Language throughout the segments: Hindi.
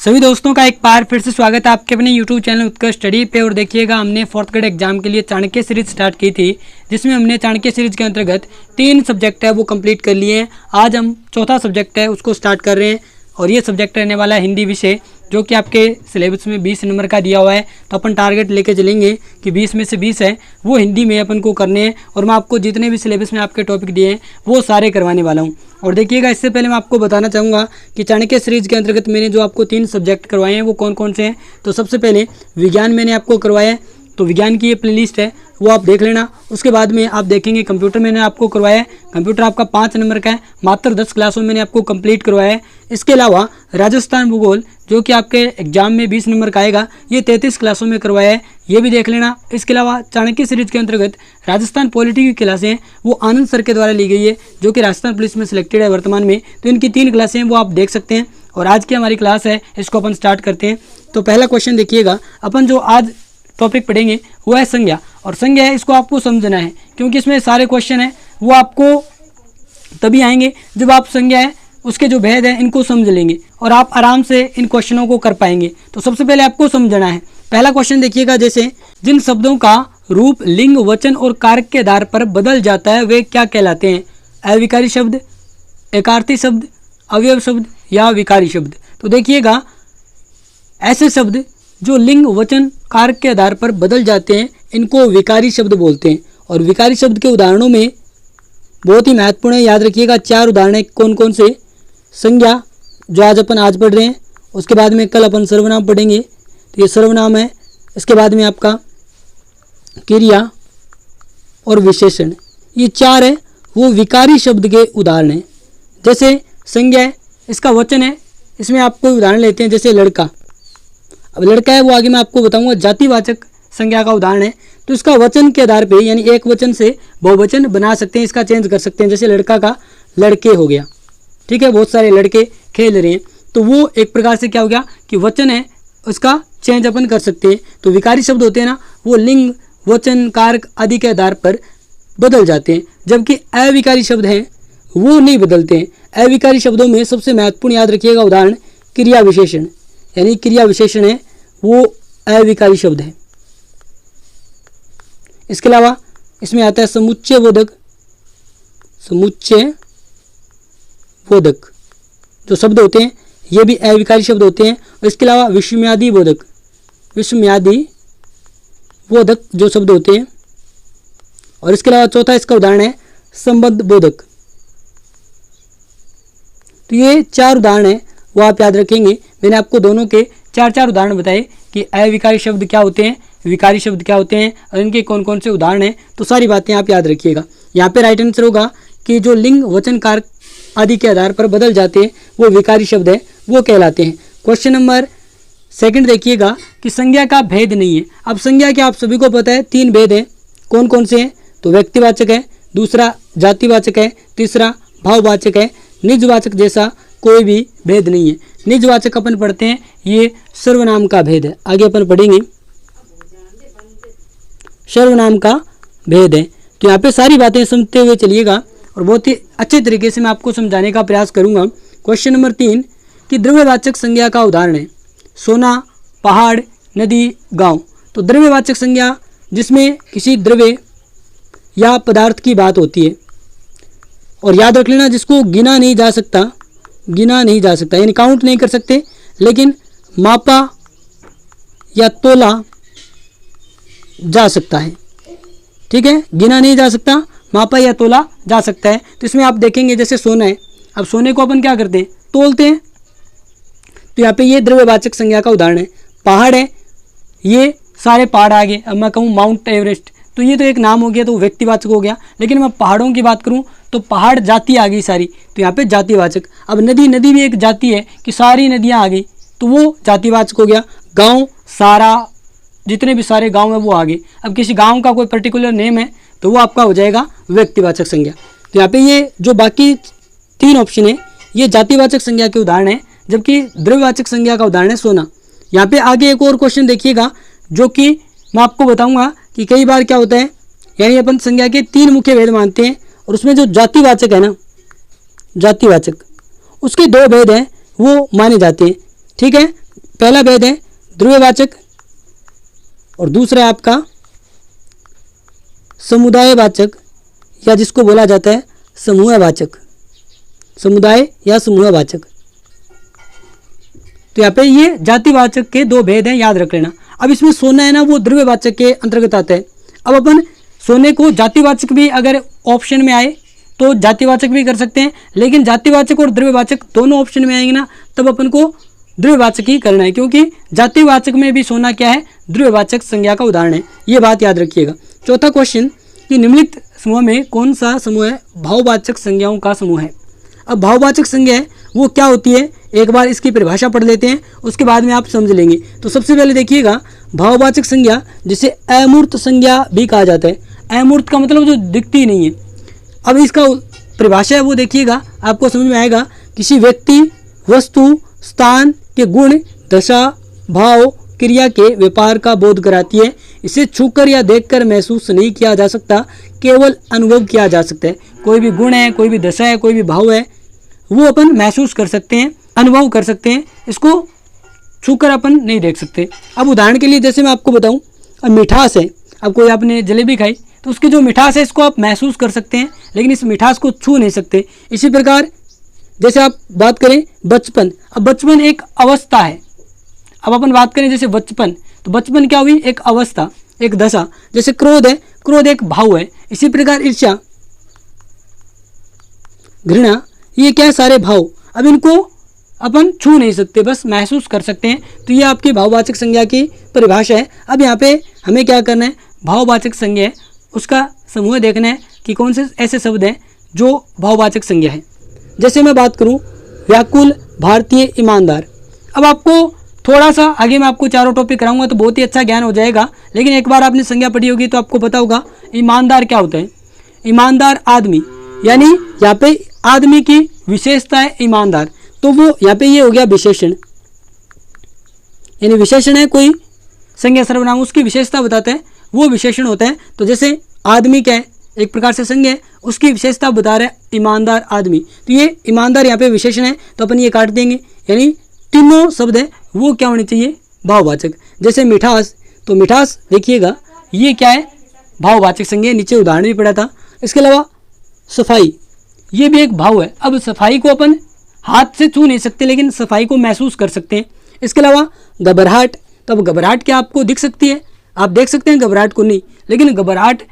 सभी दोस्तों का एक बार फिर से स्वागत है आपके अपने YouTube चैनल उत्कर्ष स्टडी पे। और देखिएगा, हमने 4th ग्रेड एग्जाम के लिए चाणक्य सीरीज स्टार्ट की थी, जिसमें हमने चाणक्य सीरीज के अंतर्गत 3 सब्जेक्ट है वो कंप्लीट कर लिए हैं। आज हम चौथा सब्जेक्ट है उसको स्टार्ट कर रहे हैं और ये सब्जेक्ट रहने वाला है हिंदी विषय, जो कि आपके सिलेबस में 20 नंबर का दिया हुआ है। तो अपन टारगेट लेके चलेंगे कि 20 में से 20 है वो हिंदी में अपन को करने हैं, और मैं आपको जितने भी सिलेबस में आपके टॉपिक दिए हैं वो सारे करवाने वाला हूँ। और देखिएगा, इससे पहले मैं आपको बताना चाहूँगा कि चाणक्य सीरीज के अंतर्गत मैंने जो आपको 3 सब्जेक्ट करवाए हैं वो कौन कौन से हैं। तो सबसे पहले विज्ञान मैंने आपको करवाया है, तो विज्ञान की ये प्लेलिस्ट है वो आप देख लेना। उसके बाद में आप देखेंगे कंप्यूटर मैंने आपको करवाया है, कंप्यूटर आपका 5 नंबर का है, मात्र 10 क्लासों में मैंने आपको कंप्लीट करवाया है। इसके अलावा राजस्थान भूगोल जो कि आपके एग्जाम में 20 नंबर का आएगा, ये 33 क्लासों में करवाया है, ये भी देख लेना। इसके अलावा चाणक्य सीरीज के अंतर्गत राजस्थान पॉलिटी की क्लासें हैं वो आनंद सर के द्वारा ली गई है, जो कि राजस्थान पुलिस में सिलेक्टेड है वर्तमान में। तो इनकी 3 क्लासें हैं वो आप देख सकते हैं। और आज की हमारी क्लास है, इसको अपन स्टार्ट करते हैं। तो पहला क्वेश्चन देखिएगा, अपन जो आज टॉपिक पढ़ेंगे वो है संज्ञा। और संज्ञा है, इसको आपको समझना है, क्योंकि इसमें सारे क्वेश्चन हैं वो आपको तभी आएंगे जब आप संज्ञा है उसके जो भेद है इनको समझ लेंगे, और आप आराम से इन क्वेश्चनों को कर पाएंगे। तो सबसे पहले आपको समझना है। पहला क्वेश्चन देखिएगा, जैसे जिन शब्दों का रूप लिंग, वचन और कारक के आधार पर बदल जाता है वे क्या कहलाते हैं? अविकारी शब्द, एकार्थी शब्द, अवयव शब्द या विकारी शब्द। तो देखिएगा, ऐसे शब्द जो लिंग, वचन, कारक के आधार पर बदल जाते हैं इनको विकारी शब्द बोलते हैं। और विकारी शब्द के उदाहरणों में बहुत ही महत्वपूर्ण है, याद रखिएगा 4 उदाहरण कौन कौन से। संज्ञा जो आज पढ़ रहे हैं, उसके बाद में कल अपन सर्वनाम पढ़ेंगे, तो ये सर्वनाम है। इसके बाद में आपका क्रिया और विशेषण, ये 4 है वो विकारी शब्द के उदाहरण हैं। जैसे संज्ञा है, इसका वचन है, इसमें आपको उदाहरण लेते हैं जैसे लड़का। अब लड़का है वो आगे मैं आपको बताऊंगा, जातिवाचक संज्ञा का उदाहरण है। तो इसका वचन के आधार पे यानी एक वचन से बहुवचन बना सकते हैं, इसका चेंज कर सकते हैं। जैसे लड़का का लड़के हो गया, ठीक है, बहुत सारे लड़के खेल रहे हैं, तो वो एक प्रकार से क्या हो गया कि वचन है, उसका चेंज अपन कर सकते हैं। तो विकारी शब्द होते हैं ना, वो लिंग, वचन, कारक आदि के आधार पर बदल जाते हैं, जबकि अविकारी शब्द हैं वो नहीं बदलते हैं। अविकारी शब्दों में सबसे महत्वपूर्ण याद रखिएगा उदाहरण क्रिया विशेषण, यानी क्रिया विशेषण है वो अविकारी शब्द है। इसके अलावा इसमें आता है समुच्चय बोधक, समुच्चय बोधक जो शब्द होते हैं ये भी अविकारी शब्द होते हैं। और इसके अलावा विषम्यादि बोधक, विषम्यादि बोधक जो शब्द होते हैं। और इसके अलावा चौथा इसका उदाहरण है संबद्ध बोधक। तो ये 4 उदाहरण है वो आप याद रखेंगे। मैंने आपको दोनों के 4 उदाहरण बताए कि अविकारी शब्द क्या होते हैं, विकारी शब्द क्या होते हैं और इनके कौन कौन से उदाहरण हैं। तो सारी बातें आप याद रखिएगा। यहाँ पे राइट आंसर होगा कि जो लिंग, वचन, कारक आदि के आधार पर बदल जाते हैं वो विकारी शब्द है, वो कहलाते हैं। क्वेश्चन नंबर 2 देखिएगा कि संज्ञा का भेद नहीं है। अब संज्ञा के आप सभी को पता है 3 भेद हैं, कौन कौन से हैं? तो व्यक्तिवाचक है, दूसरा जातिवाचक है, तीसरा भाववाचक है। निजवाचक जैसा कोई भी भेद नहीं है। निजवाचक अपन पढ़ते हैं, ये सर्वनाम का भेद है। आगे अपन पढ़ेंगे सर्वनाम का भेद है। तो यहाँ पे सारी बातें समझते हुए चलिएगा और बहुत ही अच्छे तरीके से मैं आपको समझाने का प्रयास करूंगा। क्वेश्चन नंबर 3 कि द्रव्यवाचक संज्ञा का उदाहरण है सोना, पहाड़, नदी, गांव। तो द्रव्यवाचक संज्ञा जिसमें किसी द्रव्य या पदार्थ की बात होती है, और याद रख लेना जिसको गिना नहीं जा सकता, गिना नहीं जा सकता यानी काउंट नहीं कर सकते, लेकिन मापा या तोला जा सकता है, ठीक है। गिना नहीं जा सकता, मापा या तोला जा सकता है। तो इसमें आप देखेंगे जैसे सोना है, अब सोने को अपन क्या करते हैं? तोलते हैं। तो यहाँ पे ये द्रव्यवाचक संज्ञा का उदाहरण है। पहाड़ है, ये सारे पहाड़ आ गए। अब मैं कहूँ माउंट एवरेस्ट, तो ये तो एक नाम हो गया, तो व्यक्तिवाचक हो गया। लेकिन मैं पहाड़ों की बात करूँ तो पहाड़ जाति आ गई सारी, तो यहाँ पे जातिवाचक। अब नदी, नदी भी एक जाति है कि सारी नदियाँ आ गई, तो वो जातिवाचक हो गया। गांव, सारा जितने भी सारे गांव है वो आ गए। अब किसी गांव का कोई पर्टिकुलर नेम है तो वो आपका हो जाएगा व्यक्तिवाचक संज्ञा। तो यहाँ पे ये जो बाकी 3 ऑप्शन है ये जातिवाचक संज्ञा के उदाहरण है, जबकि द्रव्यवाचक संज्ञा का उदाहरण है सोना। यहाँ पे आगे एक और क्वेश्चन देखिएगा जो कि मैं आपको बताऊंगा कि कई बार क्या होता है, यानी अपन संज्ञा के 3 मुख्य भेद मानते हैं, और उसमें जो जातिवाचक है ना, जातिवाचक, उसके 2 भेद हैं वो माने जाते हैं, ठीक है। पहला भेद है द्रव्यवाचक और दूसरा है आपका समुदायवाचक या जिसको बोला जाता है समूहवाचक, समुदाय या समूहवाचक। तो यहाँ पे ये जातिवाचक के दो भेद हैं, याद रख लेना। अब इसमें सोना है ना वो द्रव्यवाचक के अंतर्गत आता है। अब अपन सोने को जातिवाचक भी अगर ऑप्शन में आए तो जातिवाचक भी कर सकते हैं, लेकिन जातिवाचक और द्रव्यवाचक दोनों ऑप्शन में आएंगे ना तब अपन को द्रव्यवाचक ही करना है, क्योंकि जातिवाचक में भी सोना क्या है, द्रव्यवाचक संज्ञा का उदाहरण है। ये बात याद रखिएगा। चौथा क्वेश्चन कि निम्नलिखित समूह में कौन सा समूह है भाववाचक संज्ञाओं का समूह है। अब भाववाचक संज्ञा है वो क्या होती है, एक बार इसकी परिभाषा पढ़ लेते हैं, उसके बाद में आप समझ लेंगे। तो सबसे पहले देखिएगा भाववाचक संज्ञा जिसे अमूर्त संज्ञा भी कहा जाता है। अमूर्त का मतलब जो दिखती ही नहीं है। अब इसका परिभाषा है वो देखिएगा, आपको समझ में आएगा। किसी व्यक्ति, वस्तु, स्थान के गुण, दशा, भाव, क्रिया के व्यापार का बोध कराती है। इसे छूकर या देखकर महसूस नहीं किया जा सकता, केवल अनुभव किया जा सकता है। कोई भी गुण है, कोई भी दशा है, कोई भी भाव है, वो अपन महसूस कर सकते हैं, अनुभव कर सकते हैं, इसको छूकर अपन नहीं देख सकते। अब उदाहरण के लिए जैसे मैं आपको बताऊं, अब मिठास है, अब कोई आपने जलेबी खाई तो उसकी जो मिठास है इसको आप महसूस कर सकते हैं, लेकिन इस मिठास को छू नहीं सकते। इसी प्रकार जैसे आप बात करें बचपन, अब बचपन एक अवस्था है। अब अपन बात करें जैसे बचपन, तो बचपन क्या हुई, एक अवस्था, एक दशा। जैसे क्रोध है, क्रोध एक भाव है। इसी प्रकार ईर्ष्या, घृणा, ये क्या है, सारे भाव। अब इनको अपन छू नहीं सकते, बस महसूस कर सकते हैं। तो ये आपकी भाववाचक संज्ञा की परिभाषा है। अब यहाँ पे हमें क्या करना है, भाववाचक संज्ञा है उसका समूह देखना है कि कौन से ऐसे शब्द हैं जो भाववाचक संज्ञा है। जैसे मैं बात करूं व्याकुल, भारतीय, ईमानदार। अब आपको थोड़ा सा आगे मैं आपको चारों टॉपिक कराऊंगा तो बहुत ही अच्छा ज्ञान हो जाएगा, लेकिन एक बार आपने संज्ञा पढ़ी होगी तो आपको पता होगा ईमानदार क्या होता है। ईमानदार आदमी, यानी यहाँ पे आदमी की विशेषता है ईमानदार, तो वो यहाँ पे ये हो गया विशेषण, यानी विशेषण है कोई संज्ञा सर्वनाम, उसकी विशेषता बताता है, वो विशेषण होता है। तो जैसे आदमी क्या है, एक प्रकार से संज्ञा है, उसकी विशेषता बता रहा है ईमानदार आदमी, तो ये ईमानदार यहाँ पे विशेषण है, तो अपन ये काट देंगे। यानी तीनों शब्द है वो क्या होने चाहिए, भाववाचक। जैसे मिठास, तो मिठास देखिएगा ये क्या है, भाववाचक संज्ञा, नीचे उदाहरण भी पड़ा था। इसके अलावा सफाई, ये भी एक भाव है। अब सफाई को अपन हाथ से छू नहीं सकते, लेकिन सफाई को महसूस कर सकते हैं। इसके अलावा घबराहट, तो अब घबराहट क्या आपको दिख सकती है, आप देख सकते हैं घबराहट को नहीं, लेकिन घबराहट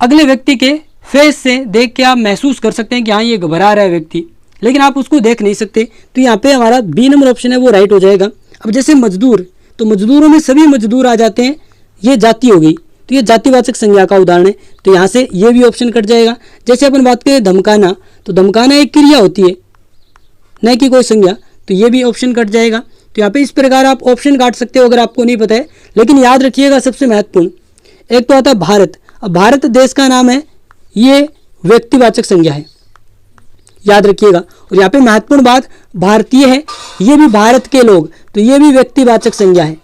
अगले व्यक्ति के फेस से देख के आप महसूस कर सकते हैं कि हाँ ये घबरा रहा है व्यक्ति, लेकिन आप उसको देख नहीं सकते। तो यहाँ पे हमारा बी नंबर ऑप्शन है वो राइट हो जाएगा। अब जैसे मजदूर, तो मजदूरों में सभी मजदूर आ जाते हैं, ये जाति हो गई, तो ये जातिवाचक संज्ञा का उदाहरण है, तो यहाँ से ये भी ऑप्शन कट जाएगा। जैसे अपन बात करें धमकाना, तो धमकाना एक क्रिया होती है, न कि कोई संज्ञा, तो ये भी ऑप्शन कट जाएगा। तो यहाँ पे इस प्रकार आप ऑप्शन काट सकते हो अगर आपको नहीं पता है, लेकिन याद रखिएगा सबसे महत्वपूर्ण एक तो आता है भारत। अब भारत देश का नाम है, ये व्यक्तिवाचक संज्ञा है, याद रखिएगा। और यहाँ पे महत्वपूर्ण बात भारतीय है, ये भी भारत के लोग, तो ये भी व्यक्तिवाचक संज्ञा है।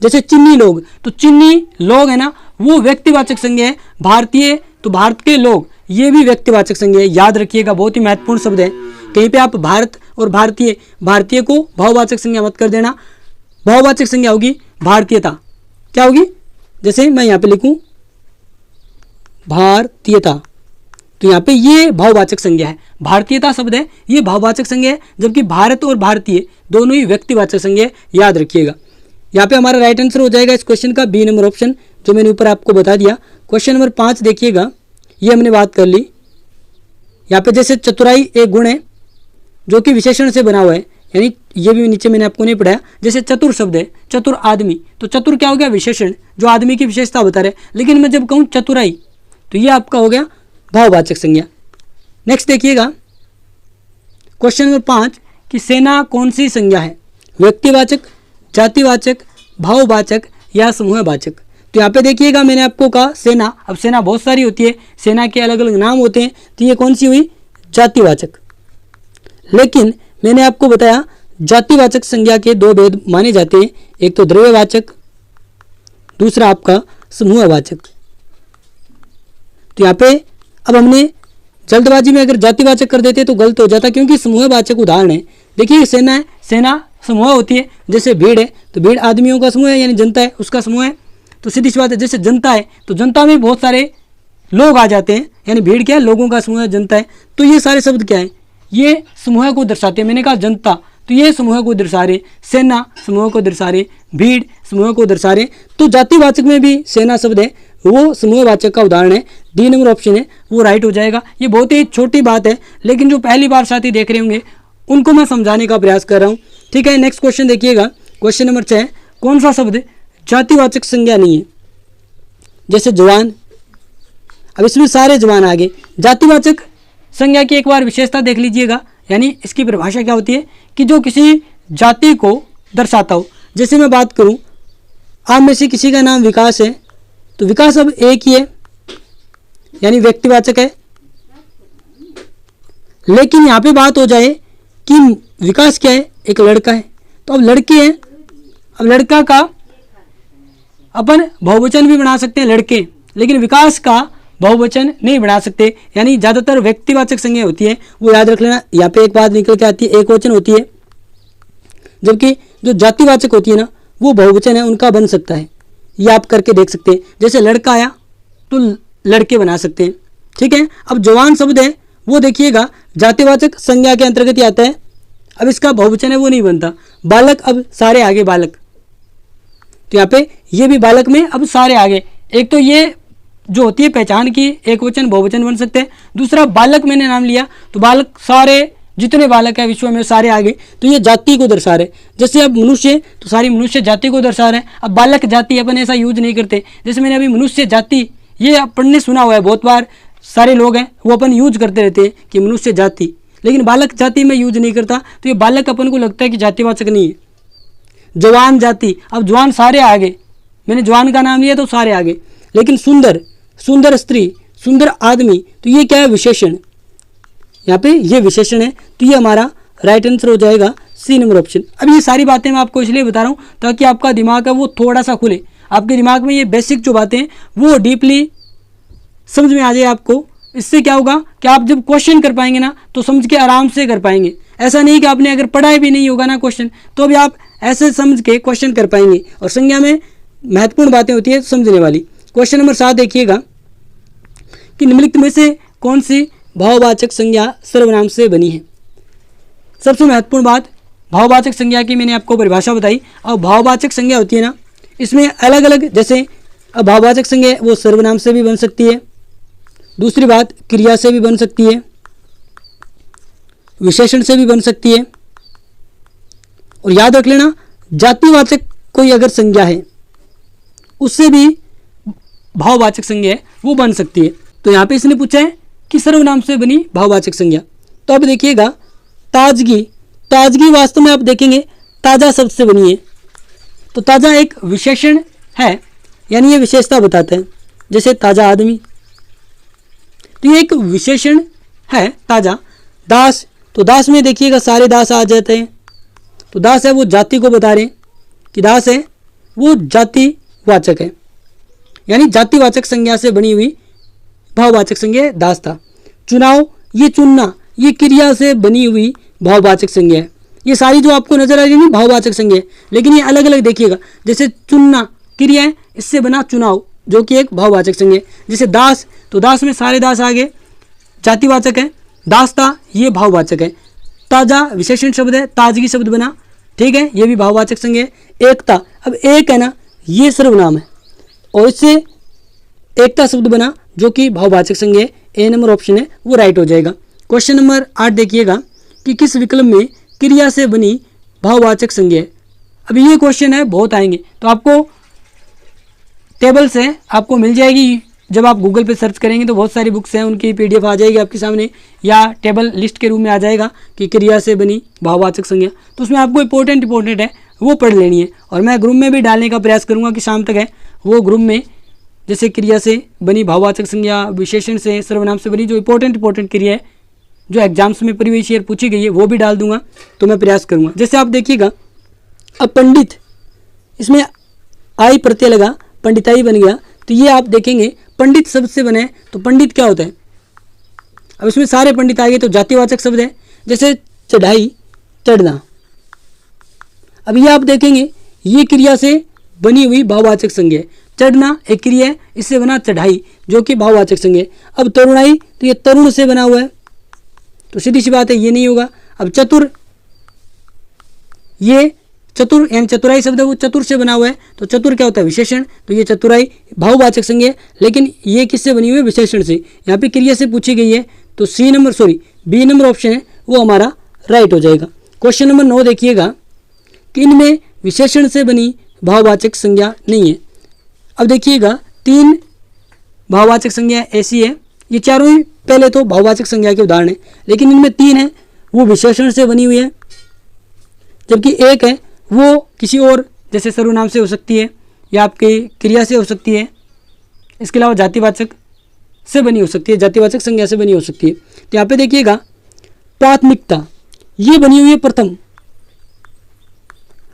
जैसे चिन्नी लोग, तो चिन्नी लोग है ना वो व्यक्तिवाचक संज्ञा है। भारतीय, तो भारत के लोग, ये भी व्यक्तिवाचक संज्ञा है, याद रखिएगा, बहुत ही महत्वपूर्ण शब्द है। कहीं पे आप भारत और भारतीय, भारतीय को भाववाचक संज्ञा मत कर देना, भाववाचक संज्ञा होगी भारतीयता। क्या होगी, जैसे मैं यहाँ पे लिखूं भारतीयता, तो यहाँ पे ये भाववाचक संज्ञा है, भारतीयता शब्द है ये भाववाचक संज्ञा है, जबकि भारत और भारतीय दोनों ही व्यक्तिवाचक संज्ञा है, याद रखिएगा। यहाँ पे हमारा राइट आंसर हो जाएगा इस क्वेश्चन का बी नंबर ऑप्शन, जो मैंने ऊपर आपको बता दिया। क्वेश्चन नंबर 5 देखिएगा, ये हमने बात कर ली। यहाँ पे जैसे चतुराई एक गुण है जो कि विशेषण से बना हुआ है, यानी ये भी नीचे मैंने आपको नहीं पढ़ाया। जैसे चतुर शब्द है, चतुर आदमी, तो चतुर क्या हो गया, विशेषण जो आदमी की विशेषता बता रहे। लेकिन मैं जब कहूँ चतुराई, तो ये आपका हो गया भाववाचक संज्ञा। नेक्स्ट देखिएगा क्वेश्चन नंबर 5 कि सेना कौन सी संज्ञा है, व्यक्तिवाचक, जातिवाचक, भाववाचक या समूहवाचक। तो यहाँ पे देखिएगा मैंने आपको कहा सेना, अब सेना बहुत सारी होती है, सेना के अलग अलग नाम होते हैं, तो ये कौन सी हुई, जातिवाचक। लेकिन मैंने आपको बताया जातिवाचक संज्ञा के दो भेद माने जाते हैं, एक तो द्रव्यवाचक, दूसरा आपका समूहवाचक। तो यहाँ पे अब हमने जल्दबाजी में अगर जातिवाचक कर देते तो गलत हो जाता, क्योंकि समूहवाचक उदाहरण है। देखिए सेना है, सेना समूह होती है, जैसे भीड़ है तो भीड़ आदमियों का समूह है यानी जनता है उसका समूह है। तो सीधी सी बात है, जैसे जनता है तो जनता में बहुत सारे लोग आ जाते हैं, यानी भीड़ क्या है, लोगों का समूह है, जनता है। तो ये सारे शब्द क्या है, ये समूह को दर्शाते हैं। मैंने कहा जनता, तो ये समूह को दर्शा रहे, सेना समूह को दर्शा रहे, भीड़ समूह को दर्शा रहे। तो जातिवाचक में भी सेना शब्द है, वो समूहवाचक का उदाहरण है। डी नंबर ऑप्शन है वो राइट हो जाएगा। ये बहुत ही छोटी बात है, लेकिन जो पहली बार साथी देख रहे होंगे उनको मैं समझाने का प्रयास कर रहा हूँ। ठीक है, नेक्स्ट क्वेश्चन देखिएगा, क्वेश्चन नंबर 6, कौन सा शब्द जातिवाचक संज्ञा नहीं है? जैसे जवान, अब इसमें सारे जवान आ गए। जातिवाचक संज्ञा की एक बार विशेषता देख लीजिएगा, यानी इसकी परिभाषा क्या होती है कि जो किसी जाति को दर्शाता हो। जैसे मैं बात करूं, आप में से किसी का नाम विकास है, तो विकास अब एक ही है यानी व्यक्तिवाचक है। लेकिन यहाँ पे बात हो जाए कि विकास क्या है, एक लड़का है, तो अब लड़के हैं, अब लड़का का अपन बहुवचन भी बना सकते हैं लड़के, लेकिन विकास का बहुवचन नहीं बना सकते। यानी ज़्यादातर व्यक्तिवाचक संज्ञा होती है, वो याद रख लेना। यहाँ पे एक बात निकल के आती है, एक वचन होती है, जबकि जो जातिवाचक होती है ना वो बहुवचन है, उनका बन सकता है। ये आप करके देख सकते हैं। जैसे लड़का आया तो लड़के बना सकते हैं। ठीक है, अब जवान शब्द है वो देखिएगा जातिवाचक संज्ञा के अंतर्गत ही आता है। अब इसका बहुवचन है वो नहीं बनता। बालक, अब सारे आगे बालक, तो यहाँ पे ये भी बालक में अब सारे आगे। एक तो ये जो होती है पहचान की, एक वचन बहुवचन बन सकते हैं। दूसरा बालक मैंने नाम लिया तो बालक सारे जितने बालक है विश्व में सारे आगे, तो ये जाति को दर्शा रहे। जैसे अब मनुष्य तो सारी मनुष्य जाति को दर्शा रहे हैं। अब बालक जाति अपन ऐसा यूज नहीं करते। जैसे मैंने अभी मनुष्य जाति ये पढ़ने सुना हुआ है बहुत बार, सारे लोग हैं वो अपन यूज करते रहते हैं कि मनुष्य जाति, लेकिन बालक जाति में यूज नहीं करता। तो ये बालक अपन को लगता है कि जातिवाचक नहीं है। जवान जाति, अब जवान सारे आगे, मैंने जवान का नाम लिया तो सारे आगे। लेकिन सुंदर, सुंदर स्त्री, सुंदर आदमी, तो ये क्या है, विशेषण। यहाँ पे ये विशेषण है, तो ये हमारा राइट आंसर हो जाएगा सी नंबर ऑप्शन। अब ये सारी बातें मैं आपको इसलिए बता रहा हूँ ताकि आपका दिमाग है वो थोड़ा सा खुले, आपके दिमाग में ये बेसिक जो बातें हैं वो डीपली समझ में आ जाए आपको। इससे क्या होगा कि आप जब क्वेश्चन कर पाएंगे ना तो समझ के आराम से कर पाएंगे। ऐसा नहीं कि आपने अगर पढ़ाई भी नहीं होगा ना क्वेश्चन, तो भी आप ऐसे समझ के क्वेश्चन कर पाएंगे। और संज्ञा में महत्वपूर्ण बातें होती है समझने वाली। क्वेश्चन नंबर 7 देखिएगा कि निम्नलिखित में से कौन सी भाववाचक संज्ञा सर्वनाम से बनी है? सबसे महत्वपूर्ण बात, भाववाचक संज्ञा की मैंने आपको परिभाषा बताई। और भाववाचक संज्ञा होती है ना, इसमें अलग अलग, जैसे अब भाववाचक संज्ञा वो सर्वनाम से भी बन सकती है, दूसरी बात क्रिया से भी बन सकती है, विशेषण से भी बन सकती है। और याद रख लेना, जातिवाचक कोई अगर संज्ञा है उससे भी भाववाचक संज्ञा है वो बन सकती है। तो यहाँ पे इसने पूछा है कि सर्वनाम से बनी भाववाचक संज्ञा। तो अब देखिएगा ताजगी, ताजगी वास्तव में आप देखेंगे ताजा शब्द से बनी है। तो ताजा एक विशेषण है, यानी ये विशेषता बताता है। जैसे ताजा आदमी, तो ये एक विशेषण है ताजा। दास, तो दास में देखिएगा सारे दास आ जाते हैं, तो दास है वो जाति को बता रहे हैं कि दास है वो जातिवाचक है, यानी जातिवाचक संज्ञा से बनी हुई भाववाचक संज्ञा दास था। चुनाव, ये चुनना, ये क्रिया से बनी हुई भाववाचक संज्ञा है। ये सारी जो आपको नजर आ रही है भाववाचक संज्ञा है, लेकिन ये अलग अलग देखिएगा। जैसे चुनना क्रिया है, इससे बना चुनाव जो कि एक भाववाचक संज्ञा है। जैसे दास, तो दास में सारे दास आ गए, जातिवाचक है। दासता ये भाववाचक है। ताजा विशेषण शब्द है, ताजगी शब्द बना, ठीक है, ये भी भाववाचक संज्ञा है। एकता, अब एक है ना ये सर्वनाम है और इससे एकता शब्द बना जो कि भाववाचक संज्ञा है। ए नंबर ऑप्शन है वो राइट हो जाएगा। क्वेश्चन नंबर 8 देखिएगा कि किस विकल्प में क्रिया से बनी भाववाचक संज्ञा है। अब ये क्वेश्चन है बहुत आएंगे, तो आपको टेबल से आपको मिल जाएगी। जब आप गूगल पे सर्च करेंगे तो बहुत सारी बुक्स हैं, उनकी पीडीएफ आ जाएगी आपके सामने, या टेबल लिस्ट के रूप में आ जाएगा कि क्रिया से बनी भाववाचक संज्ञा। तो उसमें आपको इंपॉर्टेंट है वो पढ़ लेनी है। और मैं ग्रुप में भी डालने का प्रयास करूँगा कि शाम तक है वो ग्रुप में, जैसे क्रिया से बनी भाववाचक संज्ञा, विशेषण से, सर्वनाम से बनी जो इंपॉर्टेंट क्रिया है जो एग्जाम्स में प्रीवियस ईयर पूछी गई है वो भी डाल दूंगा। तो मैं प्रयास करूँगा। जैसे आप देखिएगा अब पंडित, इसमें आई प्रत्यय लगा, पंडिताई बन गया। तो ये आप देखेंगे पंडित शब्द से बने, तो पंडित क्या होता है? अब इसमें सारे पंडित आ गए तो जातिवाचक शब्द है। जैसे चढ़ाई, चढ़ना, अब ये आप देखेंगे ये क्रिया से बनी हुई भाववाचक संज्ञा है। चढ़ना एक क्रिया है, इससे बना चढ़ाई जो कि भाववाचक संज्ञा है। अब तरुणाई तो ये तरुण से बना हुआ है, तो सीधी सी बात है ये नहीं होगा। अब चतुर, ये चतुर यानी चतुराई शब्द है वो चतुर से बना हुआ है, तो चतुर क्या होता है विशेषण, तो ये चतुराई भाववाचक संज्ञा है, लेकिन ये किससे बनी हुई है विशेषण से। यहाँ पे क्रिया से पूछी गई है तो बी नंबर ऑप्शन है वो हमारा राइट हो जाएगा। क्वेश्चन नंबर 9 देखिएगा कि इनमें विशेषण से बनी भाववाचक संज्ञा नहीं है। अब देखिएगा 3 भाववाचक संज्ञा ऐसी है, ये चारों ही पहले तो भाववाचक संज्ञा के उदाहरण है, लेकिन इनमें 3 है वो विशेषण से बनी हुई है, जबकि एक है वो किसी और जैसे सर्वनाम से हो सकती है या आपकी क्रिया से हो सकती है, इसके अलावा जातिवाचक से बनी हो सकती है, जातिवाचक संज्ञा से बनी हो सकती है। तो यहाँ पे देखिएगा प्राथमिकता ये बनी हुई है प्रथम।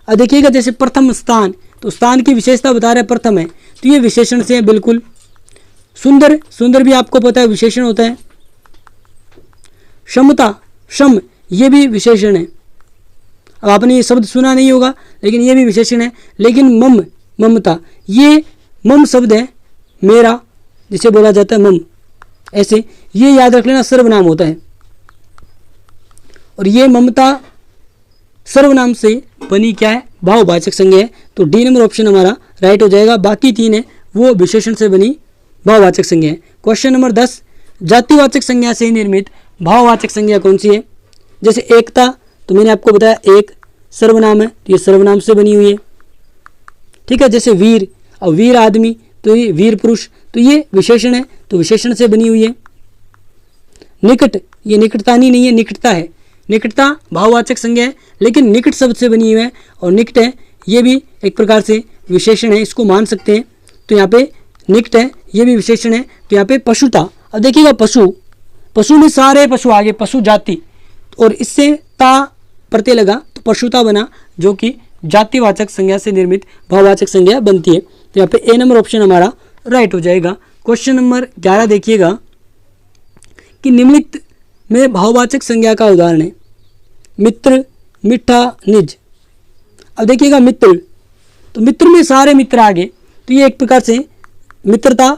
अब देखिएगा जैसे प्रथम स्थान, तो स्थान की विशेषता बता रहा है प्रथम है, तो ये विशेषण से है बिल्कुल। सुंदर, सुंदर भी आपको पता है विशेषण होता है। क्षमता, क्षम ये भी विशेषण है। अब आपने ये शब्द सुना नहीं होगा लेकिन ये भी विशेषण है। लेकिन मम, ममता, ये मम शब्द है मेरा, जिसे बोला जाता है मम, ऐसे ये याद रख लेना सर्वनाम होता है, और ये ममता सर्वनाम से बनी क्या है भाववाचक संज्ञा है, तो डी नंबर ऑप्शन हमारा राइट हो जाएगा। बाकी 3 है वो विशेषण से बनी भाववाचक संज्ञा है। क्वेश्चन नंबर 10 जातिवाचक संज्ञा से निर्मित भाववाचक संज्ञा कौन सी है। जैसे एकता, तो मैंने आपको बताया एक सर्वनाम है, तो ये सर्वनाम से बनी हुई है, ठीक है। जैसे वीर, और वीर आदमी, तो ये वीर पुरुष, तो ये विशेषण है, तो विशेषण से बनी हुई है। निकट, ये निकटतानी नहीं है, निकटता है। निकटता भाववाचक संज्ञा है लेकिन निकट शब्द से बनी हुई है, और निकट है ये भी एक प्रकार से विशेषण है, इसको मान सकते हैं। तो यहाँ पे निकट है ये भी विशेषण है। तो यहाँ पे पशुता, अब देखिएगा पशु, पशु में सारे पशु आगे पशु जाति, और इससे ता प्रत्यय लगा तो पशुता बना, जो कि जातिवाचक संज्ञा से निर्मित भाववाचक संज्ञा बनती है। तो यहाँ पे ए नंबर ऑप्शन हमारा राइट हो जाएगा। क्वेश्चन नंबर 11 देखिएगा कि निम्नलिखित में भाववाचक संज्ञा का उदाहरण है। मित्र, मिठा, निज। अब देखिएगा मित्र, तो मित्र में सारे मित्र आगे, तो ये एक प्रकार से मित्रता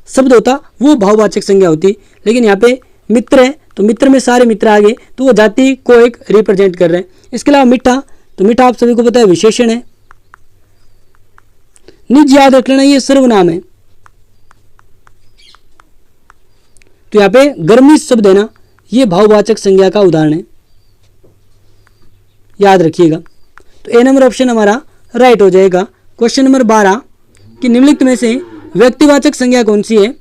शब्द होता वो भाववाचक संज्ञा होती, लेकिन यहाँ पे मित्र है तो मित्र में सारे मित्र आगे, तो वो जाति को एक रिप्रेजेंट कर रहे हैं। इसके अलावा मीठा, तो मीठा आप सभी को पता है विशेषण है। निज याद रख लेना ये सर्वनाम है। तो यहाँ पे गर्मी शब्द है ना, ये भाववाचक संज्ञा का उदाहरण है, याद रखिएगा। तो ए नंबर ऑप्शन हमारा राइट हो जाएगा। क्वेश्चन नंबर 12 कि निम्नलिखित में से व्यक्तिवाचक संज्ञा कौन सी है।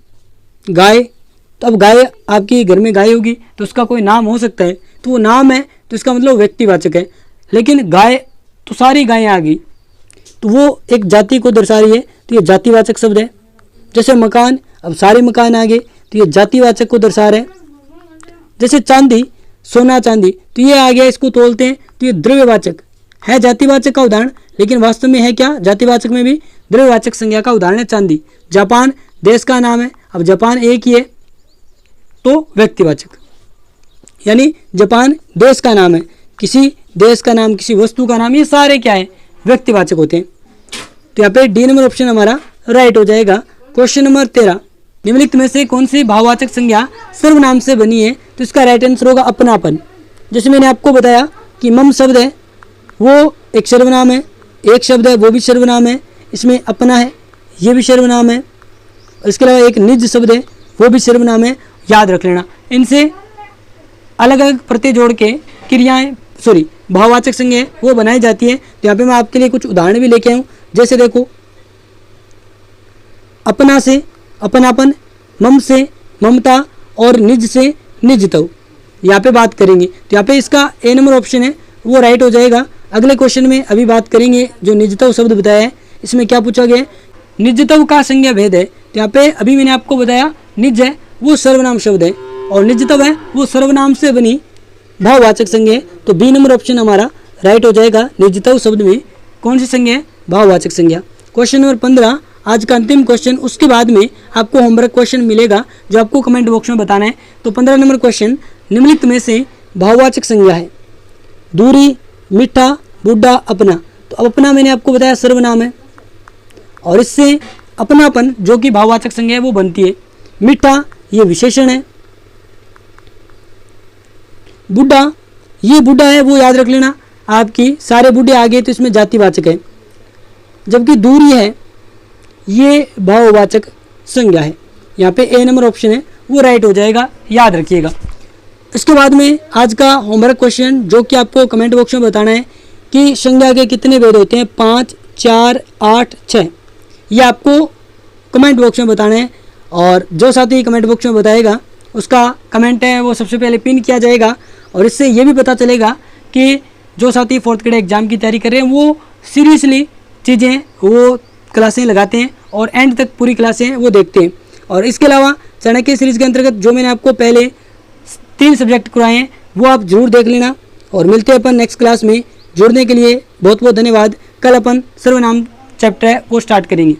गाय, तो अब गाय आपकी घर में गाय होगी तो उसका कोई नाम हो सकता है, तो वो नाम है तो इसका मतलब व्यक्तिवाचक है। लेकिन गाय तो सारी गायें आ गई, तो वो एक जाति को दर्शा रही है, तो ये जातिवाचक शब्द है। जैसे मकान, अब सारे मकान आ गए, तो ये जातिवाचक को दर्शा रहे हैं। जैसे चांदी, सोना चांदी, तो ये आ गया, इसको तोलते हैं, तो ये द्रव्यवाचक है, जातिवाचक का उदाहरण, लेकिन वास्तव में है क्या, जातिवाचक में भी द्रव्यवाचक संज्ञा का उदाहरण है चांदी। जापान देश का नाम है, अब जापान एक ही है तो व्यक्तिवाचक, यानी जापान देश का नाम है, किसी देश का नाम, किसी वस्तु का नाम, ये सारे क्या है व्यक्तिवाचक होते हैं। तो यहाँ पे डी नंबर ऑप्शन हमारा राइट हो जाएगा। क्वेश्चन नंबर 13 निम्नलिखित में से कौन सी भाववाचक संज्ञा सर्वनाम से बनी है, तो इसका राइट आंसर होगा अपनापन। जैसे मैंने आपको बताया कि मम शब्द है वो एक सर्वनाम है, एक शब्द है वो भी सर्वनाम है, इसमें अपना है ये भी सर्वनाम है, और इसके अलावा एक निज शब्द है वो भी सर्वनाम है, याद रख लेना। इनसे अलग अलग प्रत्यय जोड़ के क्रियाएं भाववाचक संज्ञा वो बनाई जाती है। तो यहाँ पे मैं आपके लिए कुछ उदाहरण भी लेके आऊँ। जैसे देखो अपना से अपनापन, मम से ममता, और निज से निजत्व, यहाँ पे बात करेंगे। तो यहाँ पे इसका ए नंबर ऑप्शन है वो राइट हो जाएगा। अगले क्वेश्चन में अभी बात करेंगे जो निजत्व शब्द बताया है, इसमें क्या पूछा गया है, निजत्व का संज्ञा भेद है। तो यहाँ पे अभी मैंने आपको बताया निज है वो सर्वनाम शब्द है, और निजत्व है वो सर्वनाम से बनी भाववाचक संज्ञा है। तो बी नंबर ऑप्शन हमारा राइट हो जाएगा। निजत्व शब्द में कौन सी संज्ञा है, भाववाचक संज्ञा। क्वेश्चन नंबर 15 आज का अंतिम क्वेश्चन, उसके बाद में आपको होमवर्क क्वेश्चन मिलेगा जो आपको कमेंट बॉक्स में बताना है। तो 15 नंबर क्वेश्चन, निम्नलिखित में से भाववाचक संज्ञा है दूरी, मीठा, बुढ़ा, अपना। तो अब अपना मैंने आपको बताया सर्वनाम है, और इससे अपनापन जो कि भाववाचक संज्ञा है वो बनती है। मीठा ये विशेषण है। बूढ़ा ये बूढ़ा है वो याद रख लेना, आपकी सारे बूढ़े आ गए तो इसमें जातिवाचक है। जबकि दूरी है ये भाववाचक संज्ञा है। यहाँ पे ए नंबर ऑप्शन है वो राइट हो जाएगा, याद रखिएगा। इसके बाद में आज का होमवर्क क्वेश्चन जो कि आपको कमेंट बॉक्स में बताना है कि संज्ञा के कितने भेद होते हैं, 5, 4, 8, 6, ये आपको कमेंट बॉक्स में बताना है। और जो साथी कमेंट बॉक्स में बताएगा उसका कमेंट है वो सबसे पहले पिन किया जाएगा, और इससे ये भी पता चलेगा कि जो साथी 4th ग्रेड एग्जाम की तैयारी कर रहे हैं वो सीरियसली चीज़ें वो क्लासें लगाते हैं और एंड तक पूरी क्लासें वो देखते हैं। और इसके अलावा चाणक्य सीरीज़ के अंतर्गत जो मैंने आपको पहले 3 सब्जेक्ट कराए हैं वो आप जरूर देख लेना। और मिलते हैं अपन नेक्स्ट क्लास में। जुड़ने के लिए बहुत बहुत धन्यवाद। कल अपन सर्वनाम चैप्टर है वो स्टार्ट करेंगे।